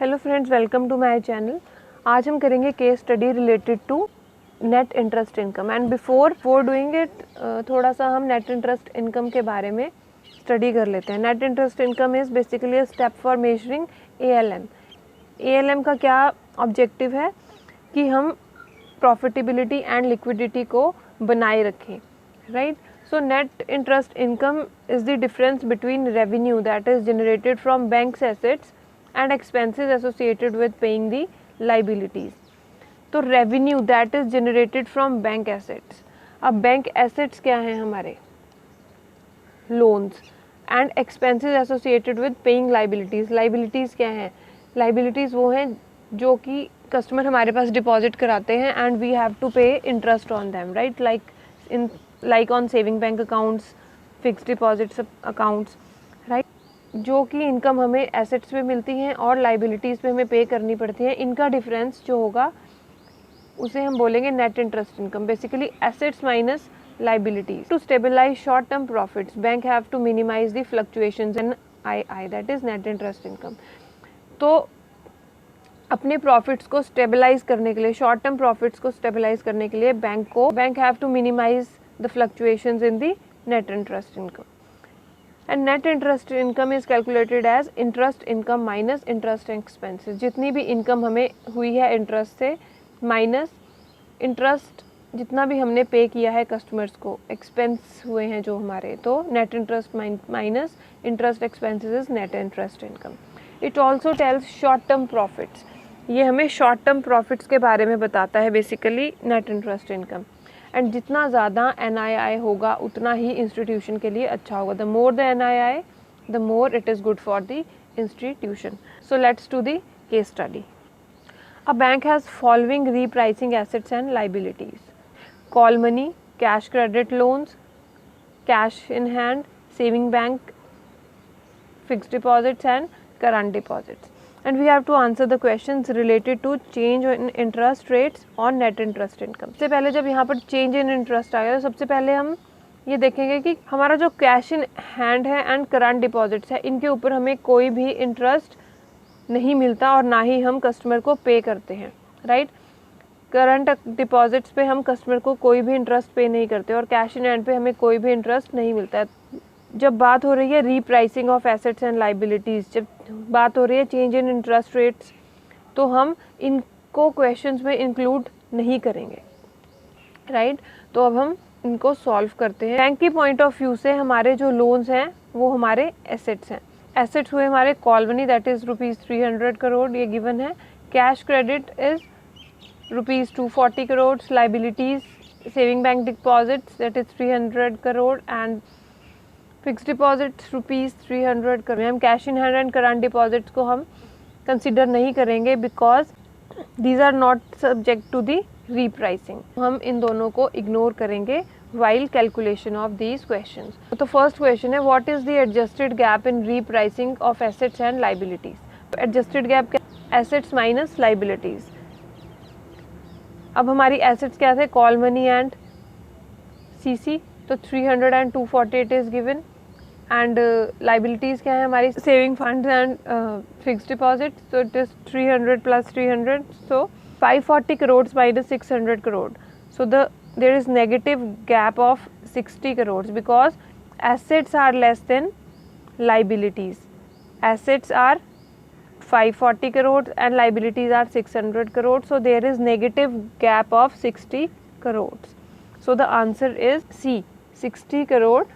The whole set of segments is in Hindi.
Hello friends, welcome to my channel. आज हम करेंगे case study related to net interest income and before doing it थोड़ा सा हम नेट इंटरेस्ट इनकम के बारे में स्टडी कर लेते हैं। Net interest income is basically a step for measuring ALM। ALM का क्या ऑब्जेक्टिव है कि हम प्रॉफिटेबिलिटी एंड लिक्विडिटी को बनाए रखें, right. So net interest income is the difference between revenue that is generated from bank's assets and expenses associated with paying the liabilities. तो revenue that is generated from bank assets. अब bank assets क्या हैं हमारे? Loans and expenses associated with paying liabilities. Liabilities क्या हैं? Liabilities वो हैं जो कि customer हमारे पास deposit कराते हैं and we have to pay interest on them, right? Like on saving bank accounts, fixed deposits accounts, right? जो कि इनकम हमें एसेट्स पे मिलती हैं और लाइबिलिटीज़ पे हमें पे करनी पड़ती है। इनका डिफरेंस जो होगा उसे हम बोलेंगे net interest income, basically assets minus liabilities. To stabilise short term profits bank have to minimise the fluctuations in NII, that is net interest income. तो अपने प्रॉफिट्स को स्टेबलाइज करने के लिए, शॉर्ट टर्म प्रॉफिट्स को स्टेबलाइज करने के लिए bank have to minimise the fluctuations in the net interest income. And net interest income is calculated as interest income minus interest expenses. जितनी भी इनकम हमें हुई है इंटरेस्ट से माइनस इंटरेस्ट जितना भी हमने पे किया है कस्टमर्स को, एक्सपेंस हुए हैं जो हमारे, तो net interest minus interest expenses is net interest income. It also tells short term profits. ये हमें शॉर्ट टर्म प्रॉफिट्स के बारे में बताता है basically net interest income. And जितना ज़्यादा NII होगा उतना ही इंस्टीट्यूशन के लिए अच्छा होगा। The more the NII, the more it is good for the institution. So let's do the case study. A bank has following repricing assets and liabilities: call money, cash credit loans, cash in hand, saving bank, fixed deposits and current deposits. And we have to answer the questions related to change in interest rates on net interest income. सबसे पहले जब यहाँ पर change in interest आएगा तो सबसे पहले हम ये देखेंगे कि हमारा जो कैश इन हैंड है एंड करंट डिपॉजिट्स है, इनके ऊपर हमें कोई भी इंटरेस्ट नहीं मिलता और ना ही हम कस्टमर को पे करते हैं, राइट। करंट डिपॉजिट्स पे हम कस्टमर को कोई भी इंटरेस्ट पे नहीं करते और कैश इन हैंड पे हमें कोई भी इंटरेस्ट नहीं मिलता है। जब बात हो रही है repricing of assets and liabilities, जब बात हो रही है चेंज इन इंटरेस्ट रेट्स, तो हम इनको क्वेश्चंस में इंक्लूड नहीं करेंगे, राइट। तो अब हम इनको सॉल्व करते हैं। बैंक की पॉइंट ऑफ व्यू से हमारे जो लोन्स हैं वो हमारे एसेट्स हैं। एसेट्स हुए हमारे call money that is ₹300 crore, ये गिवन है। Cash credit is ₹240 crore, liabilities saving bank deposits that is 300 crore and fix deposits ₹300 crore. हम cash in hand and current deposits को हम कंसिडर नहीं करेंगे because these are not subject to the repricing. हम इन दोनों को इग्नोर करेंगे while calculation of these questions. तो फर्स्ट क्वेश्चन है, what is the adjusted gap in repricing of assets and liabilities. Adjusted gap क्या? Assets minus liabilities. अब हमारी एसेट्स क्या थे? कॉल मनी एंड CC, तो 300 and 248 is given and liabilities क्या है हमारी? Saving fund and fixed deposit, तो it is 300 + 300, so 540 crore minus 600 crore. So there is negative gap of 60 crore because assets are less than liabilities. Assets are 540 crore and liabilities are 600 crore, so there is negative gap of 60 crores. So the answer is C, 60 crore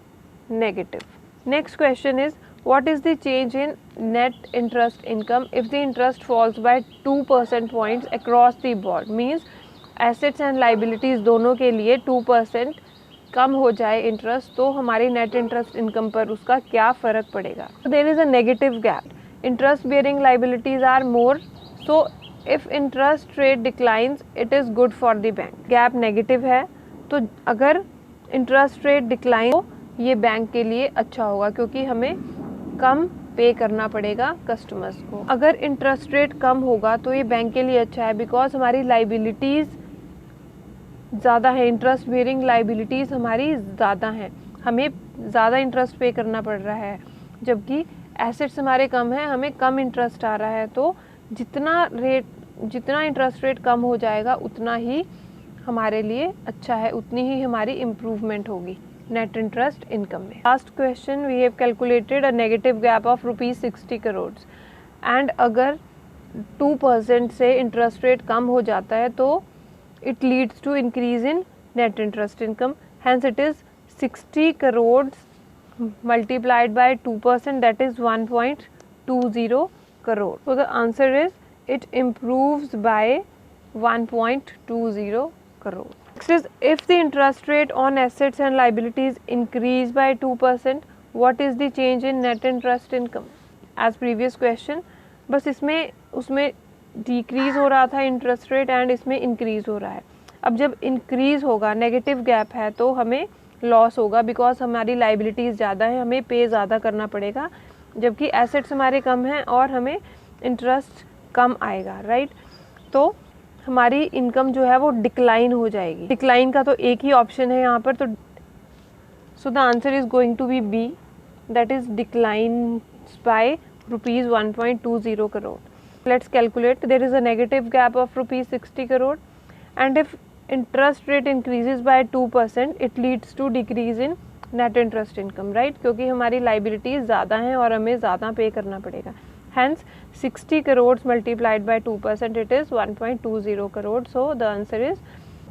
negative. Next question is, what is the change in net interest income if the interest falls by 2% points across the board? Means assets and liabilities दोनों के लिए 2% कम हो जाए इंटरेस्ट, तो हमारी नेट इंटरेस्ट इनकम पर उसका क्या फ़र्क पड़ेगा? There is a negative gap. Interest bearing liabilities are more, so if interest rate declines, it is good for the bank. Gap negative है, तो अगर इंटरेस्ट रेट डिक्लाइन तो ये बैंक के लिए अच्छा होगा क्योंकि हमें कम पे करना पड़ेगा कस्टमर्स को। अगर इंटरेस्ट रेट कम होगा तो ये बैंक के लिए अच्छा है बिकॉज हमारी लाइबिलिटीज़ ज़्यादा है, इंटरेस्ट बेयरिंग लाइबिलिटीज़ हमारी ज़्यादा हैं, हमें ज़्यादा इंटरेस्ट पे करना पड़ रहा है, जबकि एसेट्स हमारे कम हैं, हमें कम इंटरेस्ट आ रहा है, तो जितना इंटरेस्ट रेट कम हो जाएगा उतना ही हमारे लिए अच्छा है, उतनी ही हमारी इम्प्रूवमेंट होगी नेट इंटरेस्ट इनकम में। Last question, we have calculated a negative gap of ₹60 crore and अगर 2% से इंटरेस्ट रेट कम हो जाता है तो it leads to increase in net interest income, hence it is 60 crore multiplied by 2%, that is 1.20 crore. So the answer is it improves by 1.20 crore. Next is, if the interest rate on assets and liabilities increase by 2%, what is the change in net interest income? As previous question, बस इसमें उसमें decrease हो रहा था interest rate and इसमें increase हो रहा है। अब जब increase होगा, negative gap है, तो हमें लॉस होगा बिकॉज हमारी लाइबिलिटीज़ ज़्यादा है, हमें पे ज़्यादा करना पड़ेगा, जबकि एसेट्स हमारे कम हैं और हमें इंटरेस्ट कम आएगा, राइट। तो हमारी इनकम जो है वो डिक्लाइन हो जाएगी। डिक्लाइन का तो एक ही ऑप्शन है यहाँ पर, तो so the answer is going to be B, that is decline by ₹1.20 crore. Let's calculate, there is a negative gap of ₹60 crore and if interest rate increases by 2%, it leads to decrease in net interest income, right, क्योंकि हमारी liabilities ज़्यादा हैं और हमें ज़्यादा पे करना पड़ेगा। Hence 60 crores multiplied by 2%, it is 1.20 crore. So the answer is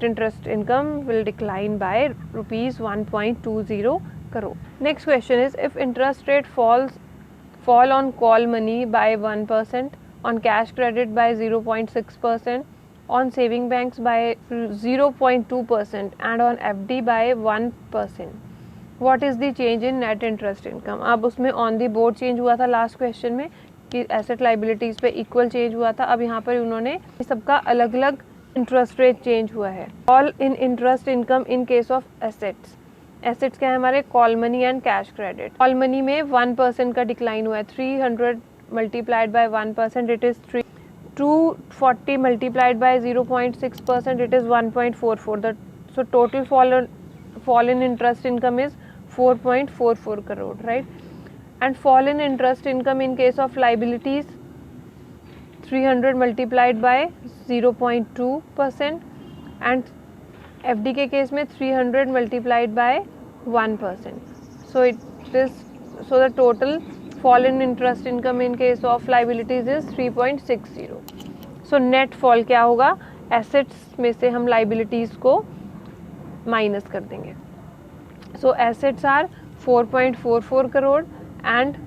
interest income will decline by ₹1.20 crore. Next question is, if interest rate fall on call money by 1%, on cash credit by 0.6%, on saving banks by 0.2% and on FD by 1%. What is the change in net interest income? अब उसमें on the board change हुआ था लास्ट क्वेश्चन में कि एसेट लाइबिलिटीज़ पे इक्वल चेंज हुआ था, अब यहाँ पर उन्होंने सबका अलग अलग इंटरेस्ट रेट चेंज हुआ है। All in interest income in case of assets, assets क्या है हमारे, call money and cash credit. Call money में 1% का डिक्लाइन हुआ है, 300 multiplied by 1%, it is 240 multiplied by 0.6%, it is 1.44. So total fall in interest income is 4.44 crore, right? And fall in interest income in case of liabilities, 300 multiplied by 0.2%, and FD के केस में 300 multiplied by 1%. So the total fall in interest income in case of liabilities is 3.60. So net fall क्या होगा, assets में से हम liabilities को minus कर देंगे। So assets are 4.44 crore and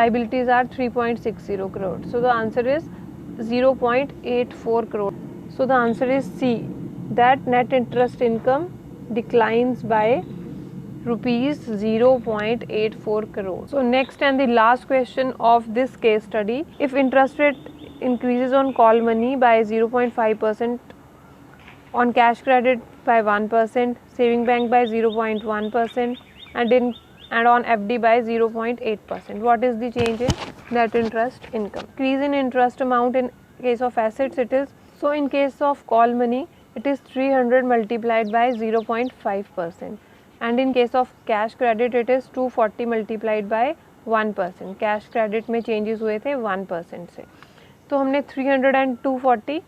liabilities are 3.60 crore. So the answer is 0.84 crore. So the answer is C, that net interest income declines by ₹0.84 crore. So next and the last question of this case study, if interest rate increases on call money by 0.5%, on cash credit by 1%, saving bank by 0.1%, and on FD by 0.8%, what is the change in net interest income? Increase in interest amount in case of assets, it is, so in case of call money it is 300 multiplied by 0.5%. and in case of cash credit it is 240 multiplied by 1%. Cash credit में चेंजेस हुए थे 1% से, तो हमने 300 and 240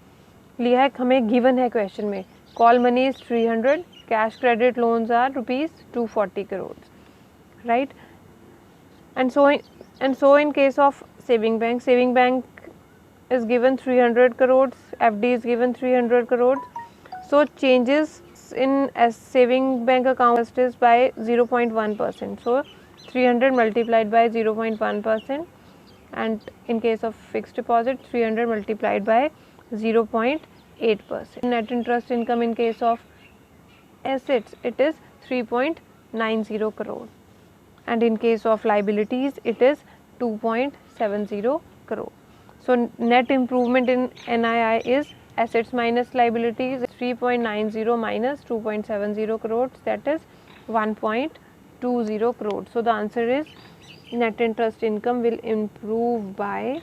लिया है, हमें गिवन है क्वेश्चन में call money is 300, cash credit loans are ₹240 crore, right. And so in case of saving bank is given 300 crores, FD is given 300 crores. So changes in saving bank account is by 0.1%. So 300 multiplied by 0.1%, and in case of fixed deposit 300 multiplied by 0.8%. Net interest income in case of assets it is 3.90 crore, and in case of liabilities it is 2.70 crore. So net improvement in NII is assets minus liabilities 3.90 minus 2.70 crores, that is 1.20 crores. So the answer is net interest income will improve by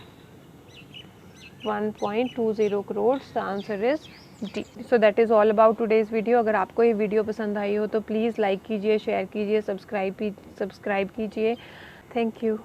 1.20 crores. The answer is D. So that is all about today's video. अगर आपको ये वीडियो पसंद आई हो तो प्लीज़ लाइक कीजिए, शेयर कीजिए, सब्सक्राइब कीजिए। Thank you.